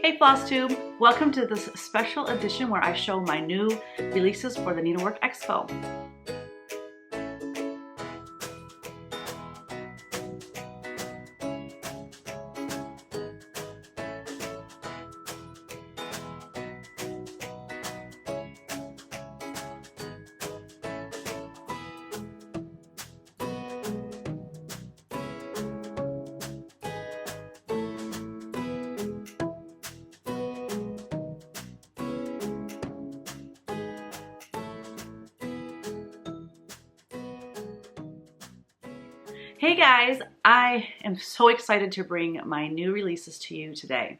Hey Flosstube! Welcome to this special edition where I show my new releases for the Needlework Expo. Hey guys, I am so excited to bring my new releases to you today.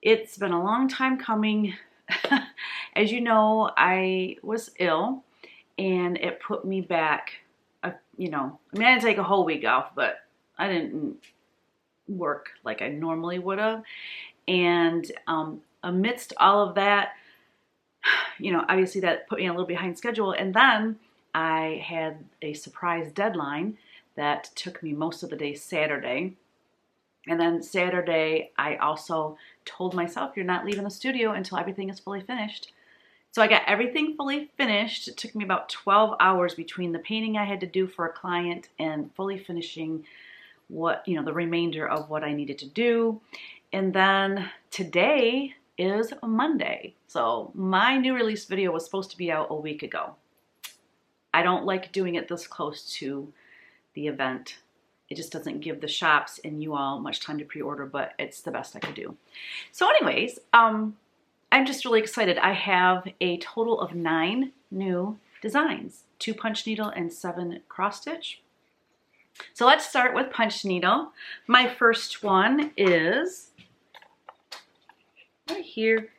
It's been a long time coming. As you know, I was ill and it put me back, I didn't take a whole week off, but I didn't work like I normally would have. And amidst all of that, obviously that put me a little behind schedule. And then I had a surprise deadline that took me most of the day Saturday. And then Saturday, I also told myself, you're not leaving the studio until everything is fully finished. So I got everything fully finished. It took me about 12 hours between the painting I had to do for a client and fully finishing the remainder of what I needed to do. And then today is Monday. So my new release video was supposed to be out a week ago. I don't like doing it this close to the event. It just doesn't give the shops and you all much time to pre-order, but it's the best I could do. So anyways, I'm just really excited. I have a total of 9 new designs, 2 punch needle and 7 cross stitch. So let's start with punch needle. My first one is right here,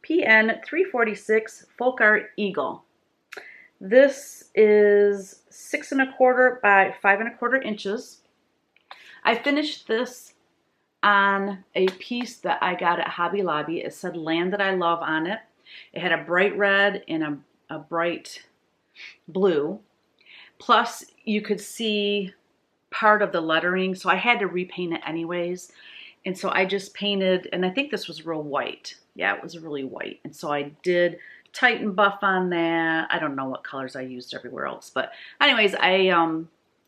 PN 346 Folk Art Eagle. This is 6 1/4 by 5 1/4 inches. I finished this on a piece that I got at Hobby Lobby. It said Land That I Love on it. It had a bright red and a bright blue. Plus you could see part of the lettering, so I had to repaint it anyways. And so I just painted, and I think this was real white. Yeah, it was really white. And so I did tighten buff on that. I don't know what colors I used everywhere else, but anyways, I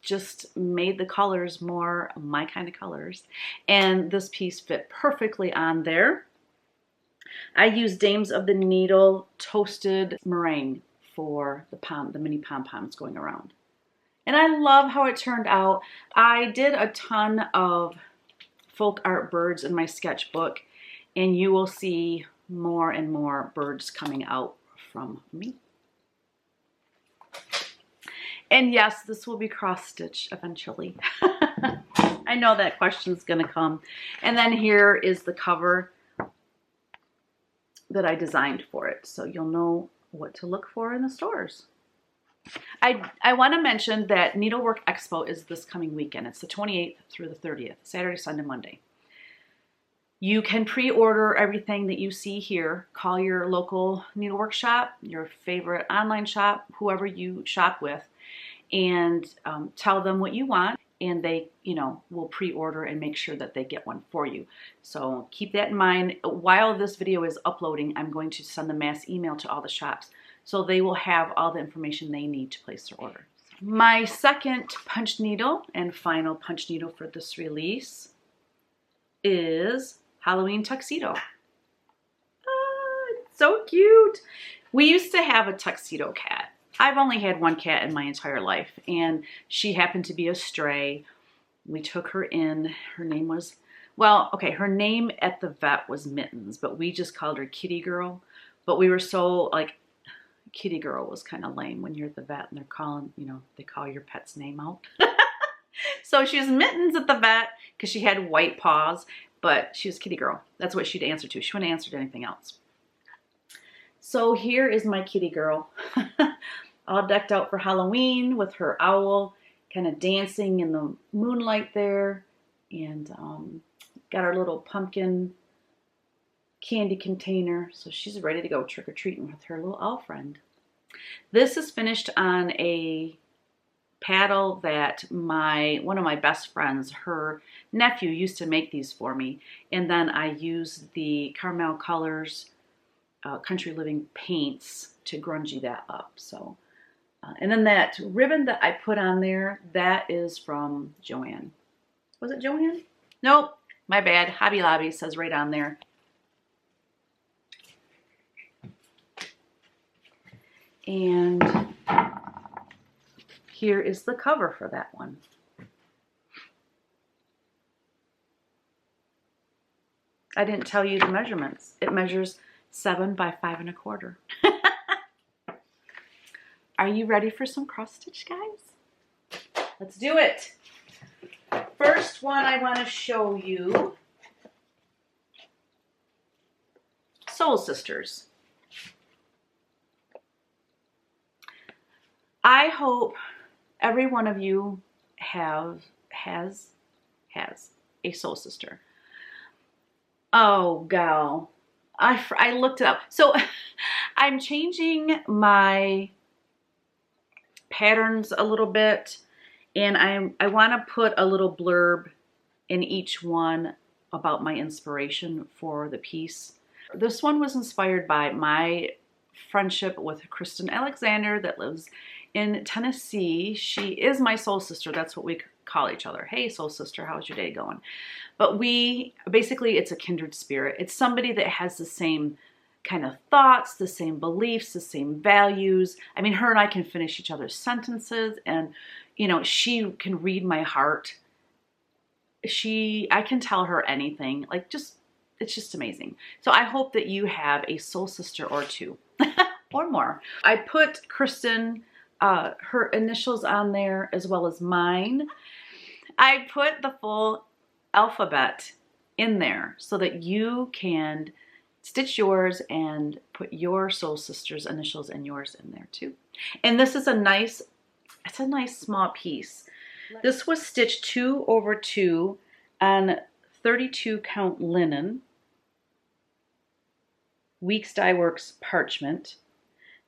just made the colors more my kind of colors, and this piece fit perfectly on there. I used Dames of the Needle toasted meringue for the mini pom-poms going around, and I love how it turned out. I did a ton of folk art birds in my sketchbook, and you will see more and more birds coming out from me. And yes, this will be cross stitch eventually. I know that question's gonna come. And then here is the cover that I designed for it, so you'll know what to look for in the stores. I want to mention that Needlework Expo is this coming weekend. It's the 28th through the 30th, Saturday, Sunday, Monday. You can pre-order everything that you see here. Call your local needlework shop, your favorite online shop, whoever you shop with, and tell them what you want, and they, will pre-order and make sure that they get one for you. So keep that in mind. While this video is uploading, I'm going to send a mass email to all the shops, so they will have all the information they need to place their order. My second punch needle and final punch needle for this release is Halloween tuxedo. It's so cute. We used to have a tuxedo cat. I've only had one cat in my entire life, and she happened to be a stray. We took her in. Her name was, her name at the vet was Mittens, but we just called her Kitty Girl. But we were so, Kitty Girl was kind of lame when you're at the vet and they're calling, they call your pet's name out. So she was Mittens at the vet because she had white paws, but she was Kitty Girl. That's what she'd answer to. She wouldn't answer to anything else. So here is my Kitty Girl, all decked out for Halloween with her owl kind of dancing in the moonlight there, and got our little pumpkin candy container. So she's ready to go trick-or-treating with her little owl friend. This is finished on a paddle that one of my best friends, her nephew, used to make these for me. And then I used the Caramel Colors Country Living paints to grungy that up. So, and then that ribbon that I put on there, that is from Joann. Was it Joann? Nope, my bad. Hobby Lobby says right on there. And here is the cover for that one. I didn't tell you the measurements. It measures 7 by 5 1/4. Are you ready for some cross stitch, guys? Let's do it. First one I want to show you, Soul Sisters. I hope every one of you has a soul sister. Oh, gal. I looked it up. So I'm changing my patterns a little bit, and I want to put a little blurb in each one about my inspiration for the piece. This one was inspired by my friendship with Kristen Alexander that lives in Tennessee. She is my soul sister. That's what we call each other. Hey, soul sister, how's your day going? But basically, it's a kindred spirit. It's somebody that has the same kind of thoughts, the same beliefs, the same values. I mean, her and I can finish each other's sentences, and, you know, she can read my heart. I can tell her anything. Like, it's just amazing. So I hope that you have a soul sister or two or more. I put Kristen, her initials on there as well as mine. I put the full alphabet in there so that you can stitch yours and put your soul sister's initials and yours in there too. And this is it's a nice small piece. This was stitched 2 over 2 on 32 count linen, Weeks Dye Works parchment.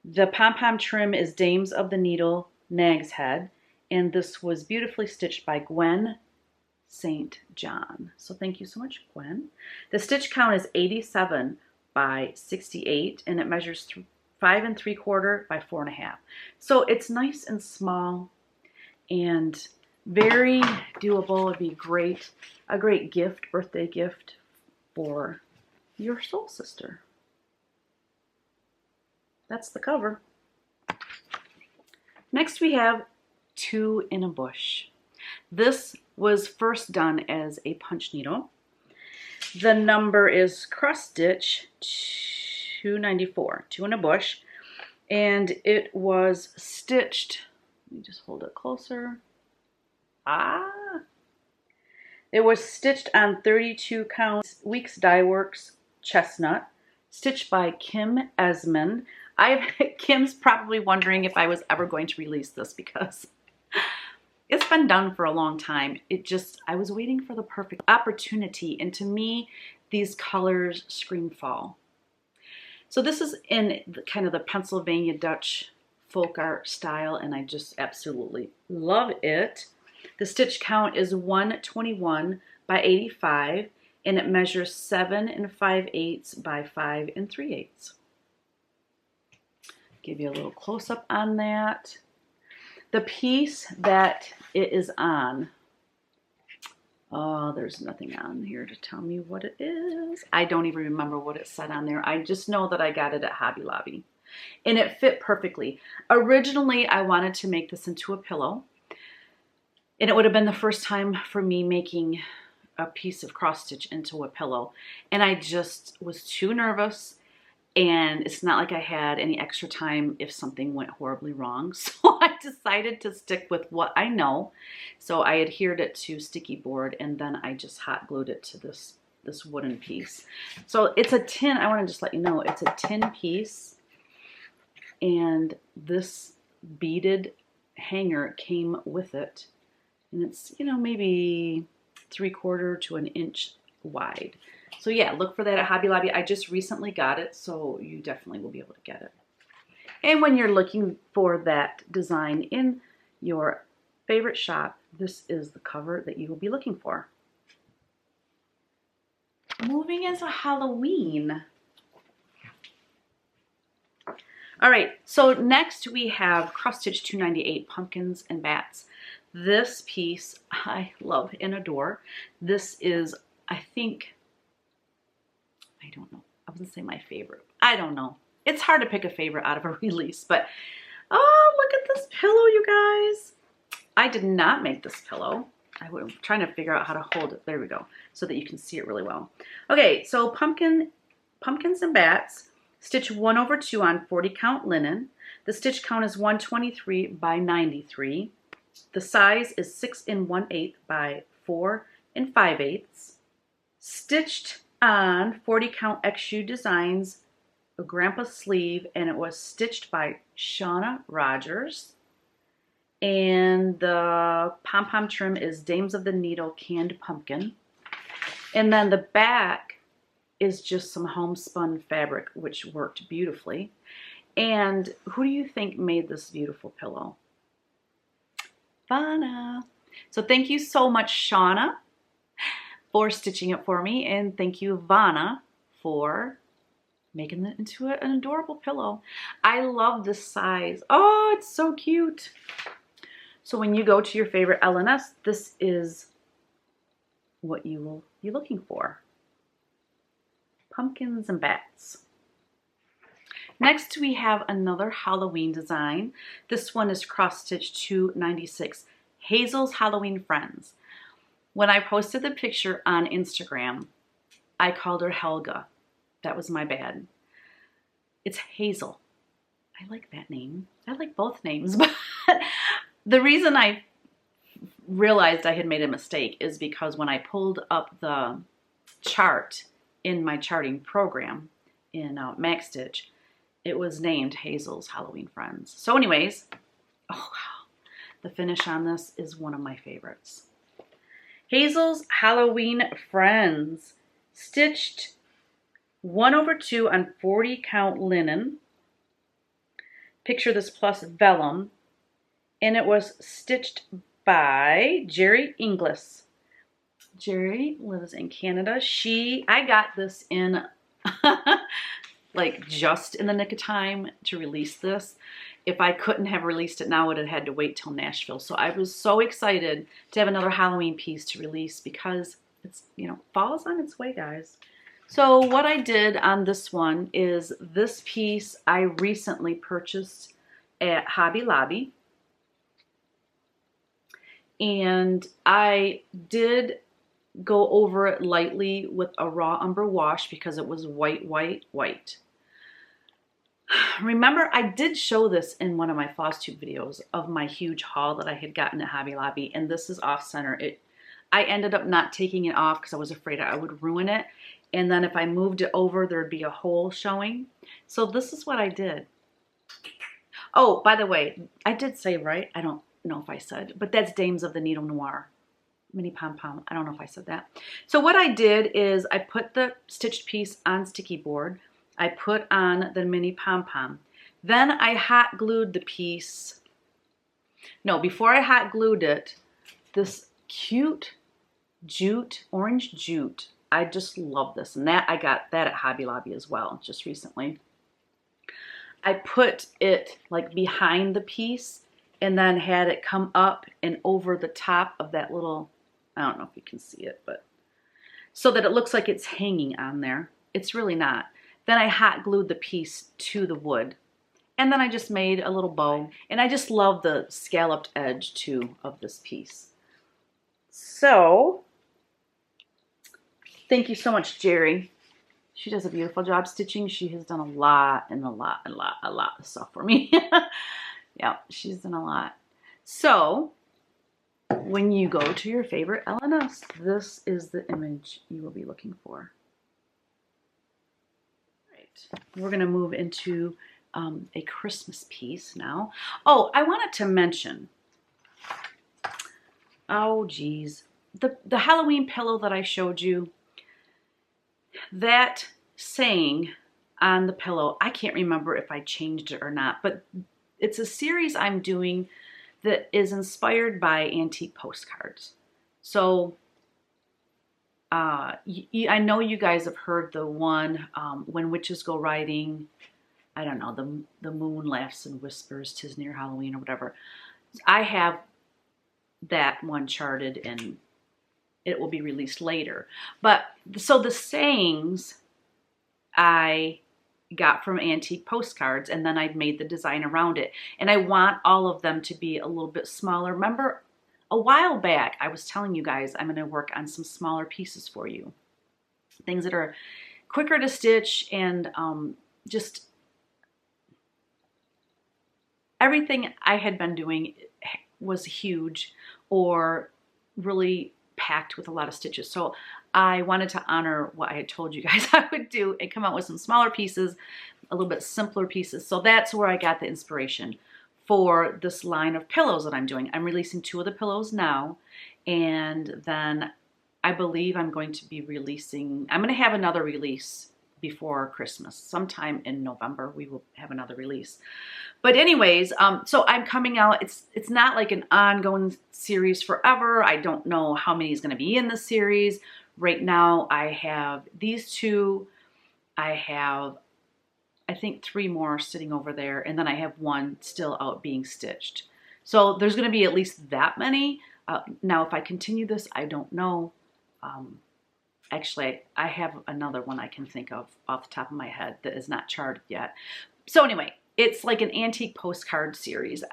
The pom-pom trim is Dames of the Needle Nag's Head, and this was beautifully stitched by Gwen St. John. So thank you so much, Gwen. The stitch count is 87 by 68, and it measures 5 3/4 by 4 1/2. So it's nice and small and very doable. It'd be a great gift, birthday gift for your soul sister. That's the cover. Next we have 2 in a Bush. This was first done as a punch needle. The number is cross stitch 294, 2 in a Bush, and it was stitched, let me just hold it closer. It was stitched on 32 count Weeks Dye Works chestnut, stitched by Kim Esmond. Kim's probably wondering if I was ever going to release this because it's been done for a long time. I was waiting for the perfect opportunity, and to me, these colors scream fall. So this is in kind of the Pennsylvania Dutch folk art style, and I just absolutely love it. The stitch count is 121 by 85, and it measures 7 5/8 by 5 3/8. Give you a little close-up on that. The piece that it is on, oh, there's nothing on here to tell me what it is. I don't even remember what it said on there. I just know that I got it at Hobby Lobby, and it fit perfectly. Originally, I wanted to make this into a pillow, and it would have been the first time for me making a piece of cross stitch into a pillow, and I just was too nervous. And it's not like I had any extra time if something went horribly wrong. So I decided to stick with what I know. So I adhered it to sticky board, and then I just hot glued it to this wooden piece. So it's a tin, I want to just let you know, it's a tin piece. And this beaded hanger came with it. And it's, you know, maybe 3/4 to an inch wide. So yeah, look for that at Hobby Lobby. I just recently got it, so you definitely will be able to get it. And when you're looking for that design in your favorite shop, this is the cover that you will be looking for. Moving into Halloween. All right, so next we have Cross Stitch 298 Pumpkins and Bats. This piece I love and adore. This is, I think, I don't know. I was gonna say my favorite. I don't know. It's hard to pick a favorite out of a release, but oh, look at this pillow, you guys. I did not make this pillow. I was trying to figure out how to hold it. There we go, so that you can see it really well. Okay, so Pumpkins and Bats. Stitch 1/2 on 40 count linen. The stitch count is 123 by 93. The size is 6 1/8 by 4 5/8. Stitched on 40 count XU Designs, a grandpa sleeve, and it was stitched by Shauna Rogers. And the pom-pom trim is Dames of the Needle Canned Pumpkin. And then the back is just some homespun fabric, which worked beautifully. And who do you think made this beautiful pillow? Vanna. So thank you so much, Shauna, for stitching it for me, and thank you, Vanna, for making it into an adorable pillow. I love this size. Oh, it's so cute. So when you go to your favorite LNS, this is what you will be looking for. Pumpkins and Bats. Next we have another Halloween design. This one is Cross Stitch 296, Hazel's Halloween Friends. When I posted the picture on Instagram, I called her Helga. That was my bad. It's Hazel. I like that name. I like both names, but the reason I realized I had made a mistake is because when I pulled up the chart in my charting program in MaxStitch, it was named Hazel's Halloween Friends. So anyways, oh wow, the finish on this is one of my favorites. Hazel's Halloween Friends, stitched 1/2 on 40 count linen. Picture this plus vellum, and it was stitched by Jerry Inglis. Jerry lives in Canada. I got this in like just in the nick of time to release this. If I couldn't have released it now, I would have had to wait till Nashville. So I was so excited to have another Halloween piece to release because it's, you know, fall's on its way, guys. So what I did on this one is this piece I recently purchased at Hobby Lobby. And I did go over it lightly with a raw umber wash because it was white, white, white. Remember, I did show this in one of my Flosstube videos of my huge haul that I had gotten at Hobby Lobby, and this is off center. I ended up not taking it off because I was afraid I would ruin it, and then if I moved it over, there'd be a hole showing. So this is what I did. Oh, by the way, I did say right, I don't know if I said, but that's Dames of the Needle Noir. Mini pom-pom. I don't know if I said that. So what I did is I put the stitched piece on sticky board. I put on the mini pom-pom. Then I hot glued the piece. No, before I hot glued it, this cute jute, orange jute. I just love this. And I got that at Hobby Lobby as well, just recently. I put it like behind the piece and then had it come up and over the top of that little, I don't know if you can see it, but so that it looks like it's hanging on there. It's really not. Then I hot glued the piece to the wood. And then I just made a little bow. And I just love the scalloped edge too of this piece. So, thank you so much, Jerry. She does a beautiful job stitching. She has done a lot of stuff for me. Yeah, she's done a lot. So, when you go to your favorite LNS, this is the image you will be looking for. Right. We're going to move into a Christmas piece now. Oh, I wanted to mention, oh geez, the Halloween pillow that I showed you, that saying on the pillow, I can't remember if I changed it or not, but it's a series I'm doing that is inspired by antique postcards. So I know you guys have heard the one, when witches go riding, I don't know, the moon laughs and whispers, 'tis near Halloween or whatever. I have that one charted and it will be released later. But so the sayings I got from antique postcards, and then I've made the design around it. And I want all of them to be a little bit smaller. Remember, a while back, I was telling you guys I'm going to work on some smaller pieces for you. Things that are quicker to stitch and just everything I had been doing was huge or really packed with a lot of stitches. So I wanted to honor what I had told you guys I would do and come out with some smaller pieces, a little bit simpler pieces. So that's where I got the inspiration for this line of pillows that I'm doing. I'm releasing 2 of the pillows now, and then I believe I'm going to be releasing, I'm going to have another release before Christmas. Sometime in November, we will have another release. But anyways, so I'm coming out. It's not like an ongoing series forever. I don't know how many is going to be in the series. Right now, I have these 2. I have, I think, 3 more sitting over there, and then I have 1 still out being stitched. So there's going to be at least that many. Now, if I continue this, I don't know. Actually, I have another one I can think of off the top of my head that is not charted yet. So anyway, it's like an antique postcard series.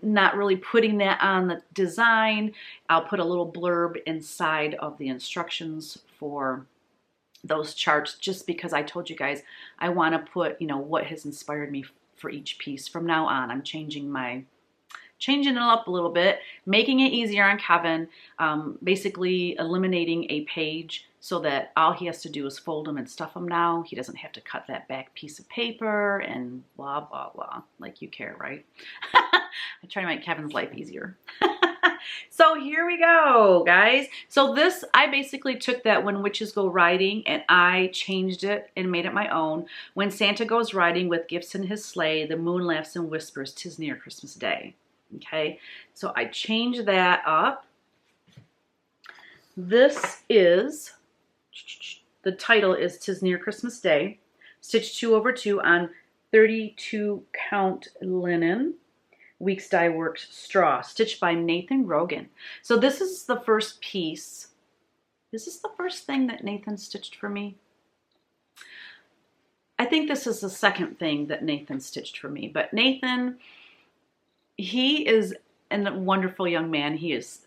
Not really putting that on the design. I'll put a little blurb inside of the instructions for those charts, just because I told you guys I want to put, what has inspired me for each piece. From now on, I'm changing it up a little bit, making it easier on Kevin, basically eliminating a page so that all he has to do is fold them and stuff them now. He doesn't have to cut that back piece of paper and blah, blah, blah, like you care, right? I try to make Kevin's life easier. So here we go, guys. So this, I basically took that When Witches Go Riding and I changed it and made it my own. When Santa goes riding with gifts in his sleigh, the moon laughs and whispers, 'tis near Christmas Day. Okay, so I changed that up. This is, the title is 'Tis Near Christmas Day. Stitch 2 over 2 on 32 count linen. Weeks Dye Works straw, stitched by Nathan Rogan. So this is the first piece. This is the first thing that Nathan stitched for me. I think this is the second thing that Nathan stitched for me. But Nathan, he is a wonderful young man. He is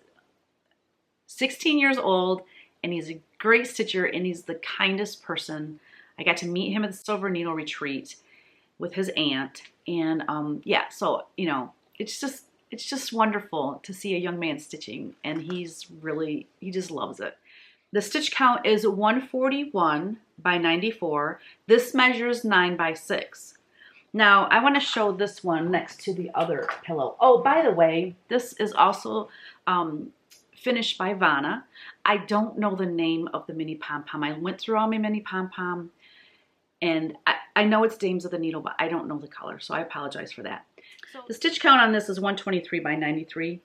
16 years old, and he's a great stitcher, and he's the kindest person. I got to meet him at the Silver Needle Retreat with his aunt, and yeah, so it's just wonderful to see a young man stitching, and he just loves it. The stitch count is 141 by 94. This measures 9 by 6. Now, I want to show this one next to the other pillow. Oh, by the way, this is also finished by Vanna. I don't know the name of the mini pom-pom. I went through all my mini pom-pom, and I know it's Dames of the Needle, but I don't know the color, so I apologize for that. So the stitch count on this is 123 by 93.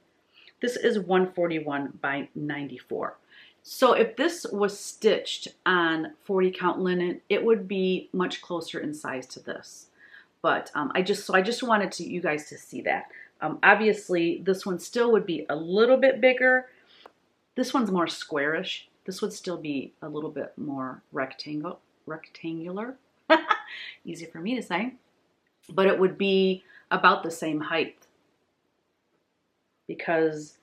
This is 141 by 94. So if this was stitched on 40 count linen, it would be much closer in size to this. But I just wanted you guys to see that. Obviously, this one still would be a little bit bigger. This one's more squarish. This would still be a little bit more rectangular. Easy for me to say. But it would be about the same height, because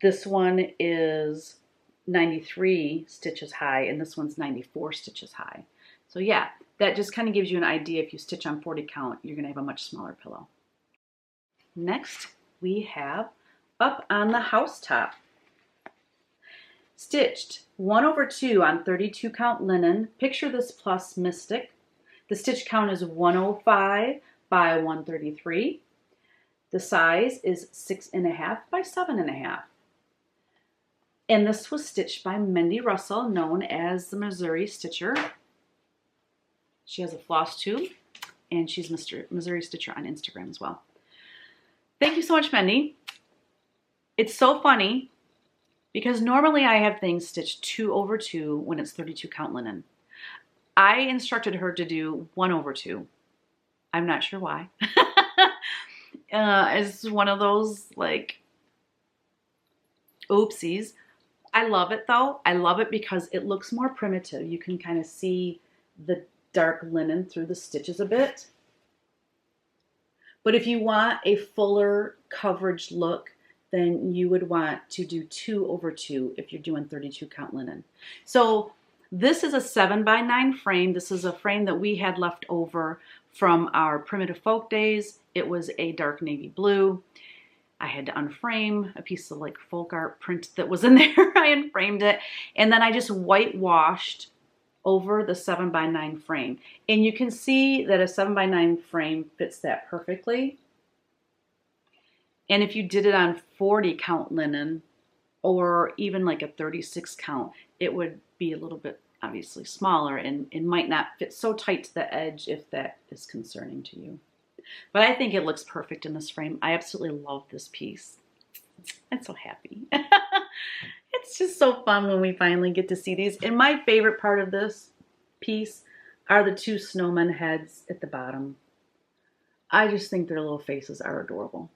this one is 93 stitches high and this one's 94 stitches high. So yeah, that just kind of gives you an idea. If you stitch on 40 count, you're going to have a much smaller pillow. Next, we have Up on the Housetop. Stitched 1 over 2 on 32 count linen. Picture This Plus Mystic. The stitch count is 105 by 133. The size is 6.5 by 7.5. And this was stitched by Mindy Russell, known as the Missouri Stitcher. She has a Flosstube, and she's Missouri Stitcher on Instagram as well. Thank you so much, Mindy. It's so funny because normally I have things stitched 2/2 when it's 32 count linen. I instructed her to do 1/2. I'm not sure why. It's one of those like oopsies. I love it though. I love it because it looks more primitive. You can kind of see the dark linen through the stitches a bit. But if you want a fuller coverage look, then you would want to do 2/2 if you're doing 32 count linen. So this is a 7x9 frame. This is a frame that we had left over from our primitive folk days. It was a dark navy blue. I had to unframe a piece of like folk art print that was in there. I unframed it. And then I just whitewashed over the 7x9 frame. And you can see that a 7x9 frame fits that perfectly. And if you did it on 40 count linen or even like a 36 count, it would be a little bit obviously smaller and it might not fit so tight to the edge if that is concerning to you. But I think it looks perfect in this frame. I absolutely love this piece. I'm so happy. It's just so fun when we finally get to see these. And my favorite part of this piece are the 2 snowman heads at the bottom. I just think their little faces are adorable.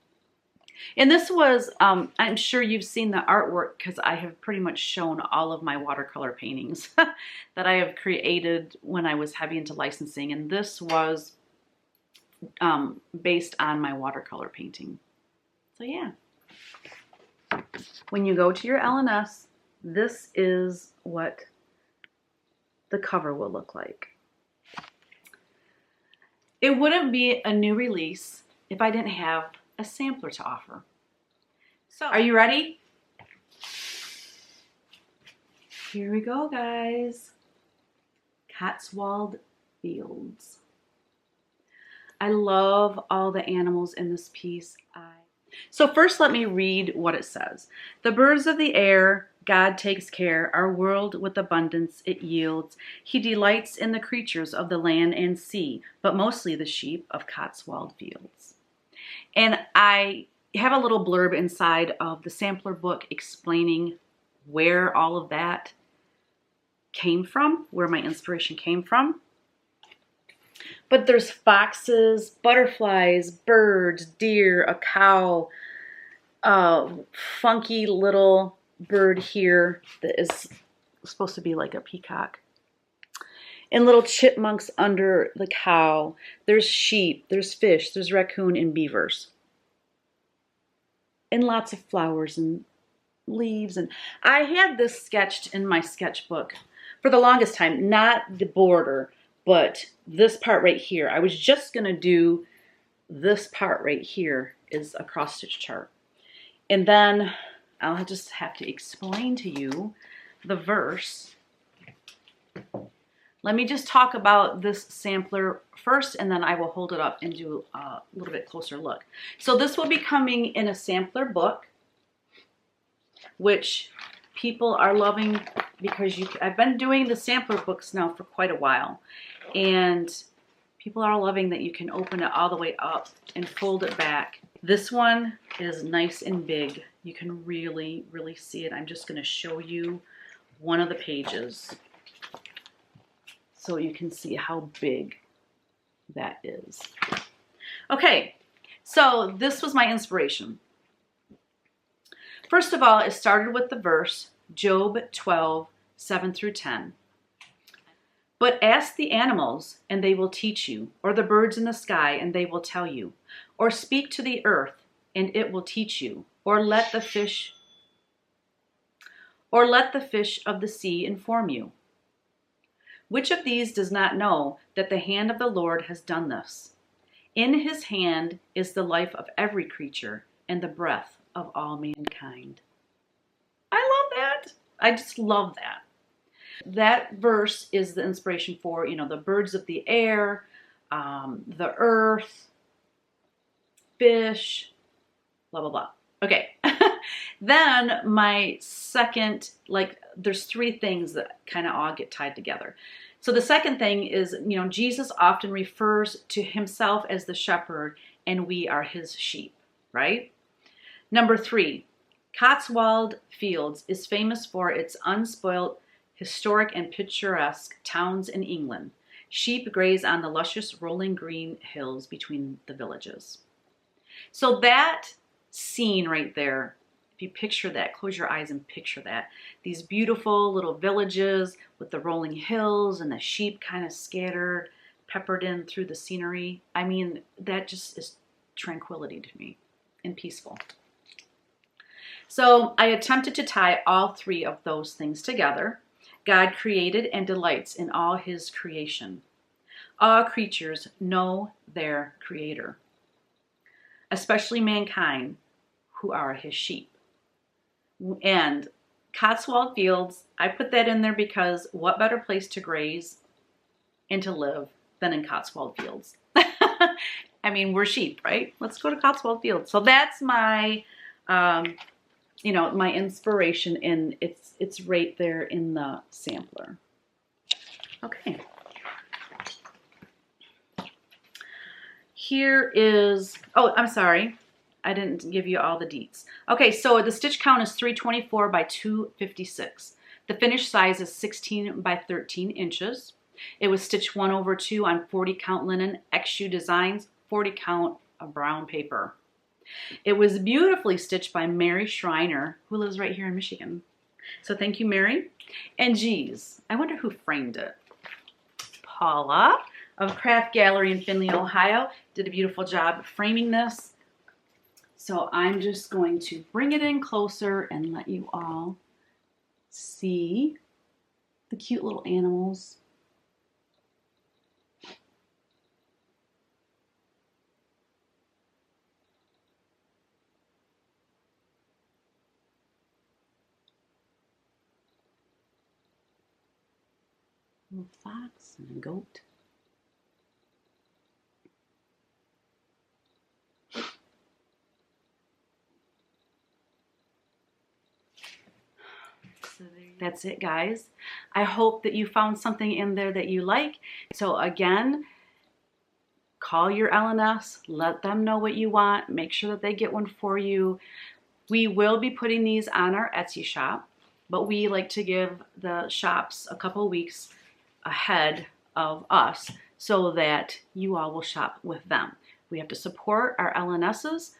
And this was, I'm sure you've seen the artwork because I have pretty much shown all of my watercolor paintings that I have created when I was heavy into licensing. And this was based on my watercolor painting. So yeah. When you go to your L&S, this is what the cover will look like. It wouldn't be a new release if I didn't have a sampler to offer. So, are you ready? Here we go, guys. Cotswold Fields. I love all the animals in this piece. So first let me read what it says. The birds of the air, God takes care, our world with abundance it yields. He delights in the creatures of the land and sea, but mostly the sheep of Cotswold Fields. And I have a little blurb inside of the sampler book explaining where all of that came from, where my inspiration came from. But there's foxes, butterflies, birds, deer, a cow, a funky little bird here that is supposed to be like a peacock, and little chipmunks under the cow. There's sheep, there's fish, there's raccoon and beavers. And lots of flowers and leaves. And I had this sketched in my sketchbook for the longest time, not the border, but this part right here. I was just gonna do this part right here is a cross stitch chart. And then I'll just have to explain to you the verse. Let me just talk about this sampler first, and then I will hold it up and do a little bit closer look. So this will be coming in a sampler book, which people are loving because I've been doing the sampler books now for quite a while. And people are loving that you can open it all the way up and fold it back. This one is nice and big. You can really, really see it. I'm just going to show you one of the pages so you can see how big that is. Okay, so this was my inspiration. First of all, it started with the verse, Job 12, 7 through 10. But ask the animals, and they will teach you, or the birds in the sky, and they will tell you, or speak to the earth, and it will teach you, or let the fish of the sea inform you. Which of these does not know that the hand of the Lord has done this? In his hand is the life of every creature, and the breath of all mankind. I love that. I just love that. That verse is the inspiration for, the birds of the air, the earth, fish, blah, blah, blah. Okay. Then my second, there's 3 things that kind of all get tied together. So the second thing is, Jesus often refers to himself as the shepherd and we are his sheep, right? Number 3, Cotswold Fields is famous for its unspoilt, historic and picturesque towns in England. Sheep graze on the luscious rolling green hills between the villages. So that scene right there, if you picture that, close your eyes and picture that. These beautiful little villages with the rolling hills and the sheep kind of scattered, peppered in through the scenery. I mean, that just is tranquility to me and peaceful. So I attempted to tie all three of those things together. God created and delights in all his creation. All creatures know their creator, especially mankind, who are his sheep. And Cotswold Fields, I put that in there because what better place to graze and to live than in Cotswold Fields? I mean, we're sheep, right? Let's go to Cotswold Fields. So that's my, you know, my inspiration, and it's right there in the sampler. Okay. Here is, oh, I'm sorry. I didn't give you all the deets. Okay, so the stitch count is 324 by 256. The finished size is 16 by 13 inches. It was stitched 1/2 on 40 count linen, XU designs, 40 count of brown paper. It was beautifully stitched by Mary Schreiner, who lives right here in Michigan. So thank you, Mary. And geez, I wonder who framed it. Paula of Craft Gallery in Findlay, Ohio, did a beautiful job framing this. So I'm just going to bring it in closer and let you all see the cute little animals. A little fox and a goat. That's it, guys. I hope that you found something in there that you like. So again, call your LNS, let them know what you want, make sure that they get one for you. We will be putting these on our Etsy shop, but we like to give the shops a couple weeks ahead of us so that you all will shop with them. We have to support our LNSs,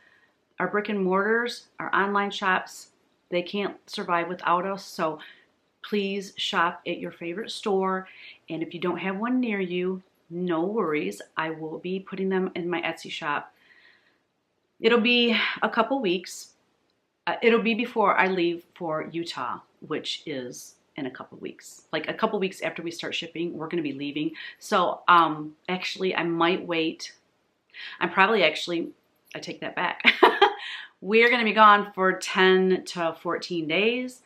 our brick and mortars, our online shops. They can't survive without us, so please shop at your favorite store. And if you don't have one near you, no worries. I will be putting them in my Etsy shop. It'll be a couple weeks. It'll be before I leave for Utah, which is in a couple weeks. Like a couple weeks after we start shipping, we're going to be leaving. So actually, I might wait. I'm probably actually, I take that back. We're going to be gone for 10 to 14 days.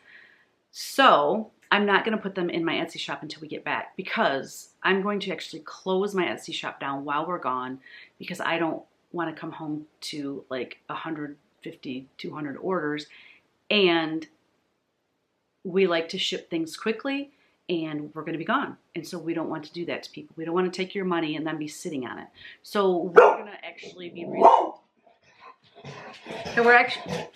So I'm not going to put them in my Etsy shop until we get back, because I'm going to actually close my Etsy shop down while we're gone, because I don't want to come home to like 150, 200 orders. And we like to ship things quickly, and we're going to be gone. And so we don't want to do that to people. We don't want to take your money and then be sitting on it. So we're going to actually be so we're actually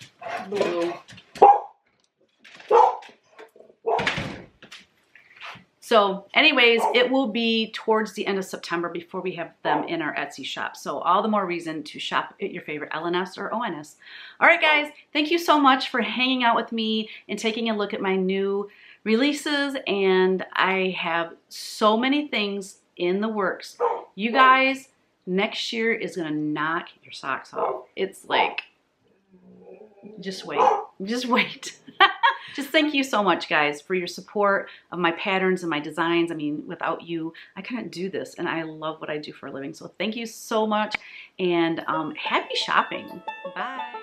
So anyways, it will be towards the end of September before we have them in our Etsy shop. So all the more reason to shop at your favorite LNS or ONS. All right, guys, thank you so much for hanging out with me and taking a look at my new releases. And I have so many things in the works. You guys, next year is gonna knock your socks off. It's like, just wait, just wait. Just thank you so much, guys, for your support of my patterns and my designs. I mean, without you, I couldn't do this, and I love what I do for a living. So thank you so much, and happy shopping. Bye.